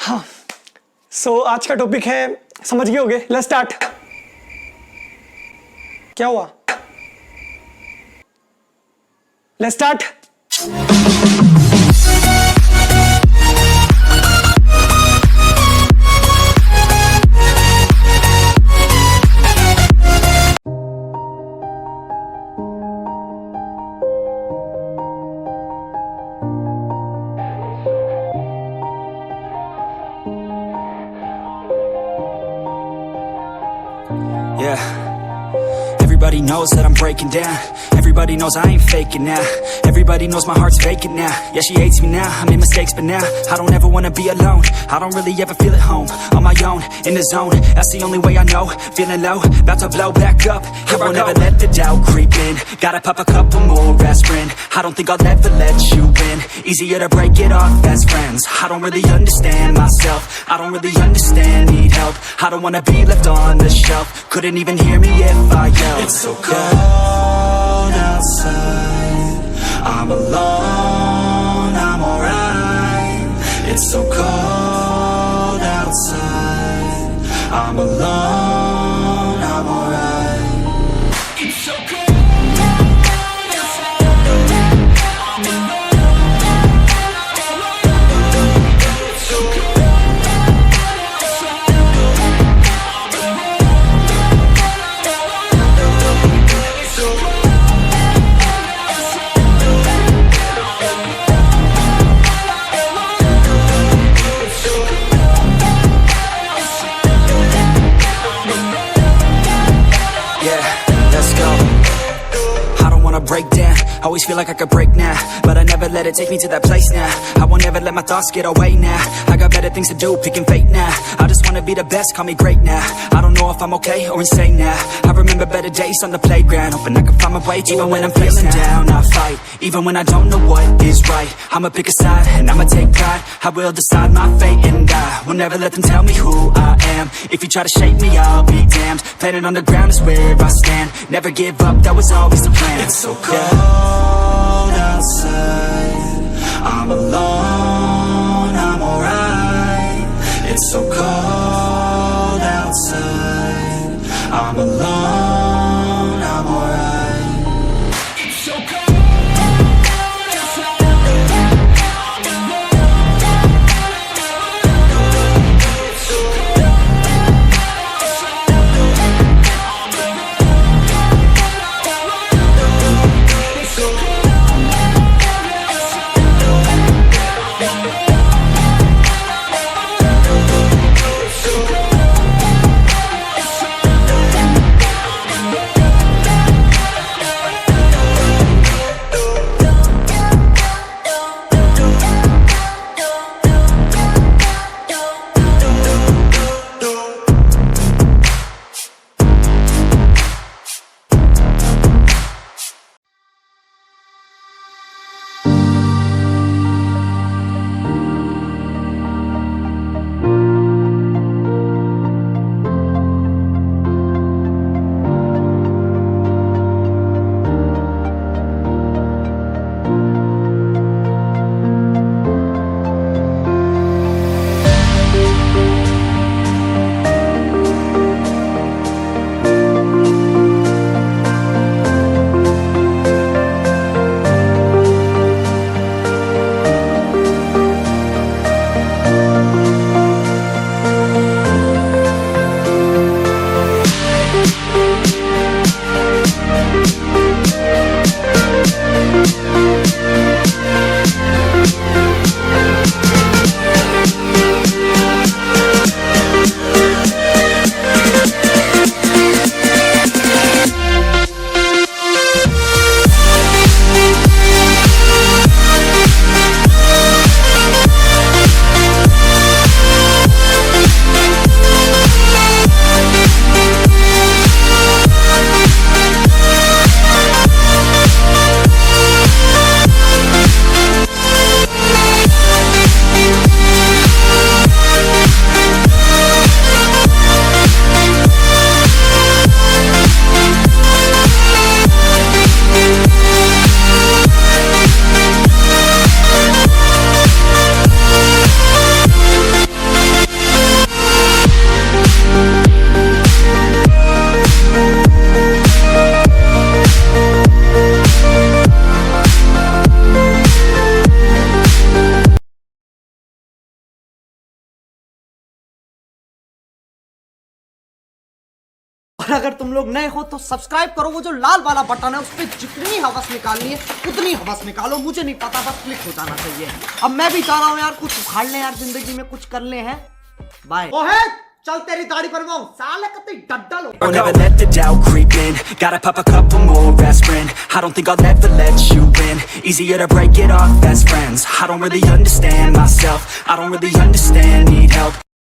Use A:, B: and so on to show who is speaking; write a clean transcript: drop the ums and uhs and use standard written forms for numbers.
A: हाँ, सो आज का टॉपिक है, समझ गए होगे, लेट्स स्टार्ट। क्या हुआ? Let's start.
B: Yeah, everybody knows that I'm breaking down. Everybody knows I ain't faking now. Everybody knows my heart's vacant now. Yeah, she hates me now, I made mistakes but now I don't ever wanna be alone. I don't really ever feel at home. On my own, in the zone, that's the only way I know. Feeling low, about to blow back up. I won't ever let the doubt creep in. Gotta pop a couple more aspirin. I don't think I'll ever let you in. Easier to break it off as friends. I don't really understand myself. I don't really understand, need help. I don't wanna be left on the shelf. Couldn't even hear me if I yelled. It's so cold outside, I'm alone, I'm alright. It's so cold outside, I'm alone, I'm alright. It's so cold. Break down, always feel like I could break now, but I never let it take me to that place now. I won't ever let my thoughts get away now. I got better things to do, picking fate now. I just wanna be the best, call me great now. I don't know if I'm okay or insane now. I remember better days on the playground, hoping I can find my way. Even when I'm feeling down, I fight. Even when I don't know what is right, I'ma pick a side and I'ma take pride. I will decide my fate and I will never let them tell me who I am. If you try to shape me, I'll be damned. Planet on the ground is where I stand. Never give up, that was always the plan. It's so cold outside, I'm alone, I'm alright. It's so cold outside, I'm alone, I'm alright. It's so cold.
C: और अगर तुम लोग नए हो तो subscribe करो, वो जो लाल वाला बटन है उस पर जितनी हवस निकालनी है उतनी हवस निकालो, मुझे नहीं पता, बस क्लिक हो जाना चाहिए। अब मैं भी चाह रहा हूँ यार कुछ उखाड़ ले यार, जिंदगी में कुछ कर ले हैं। बाय। ओहे चल तेरी दाढ़ी बनवाऊं, साले कतई डड्डल हो।
B: Don't ever let the doubt creep in. Gotta pop a couple more aspirin. I don't think I'll ever let you in. Easier to break it off best friends. I don't really understand myself. I don't really understand, need help.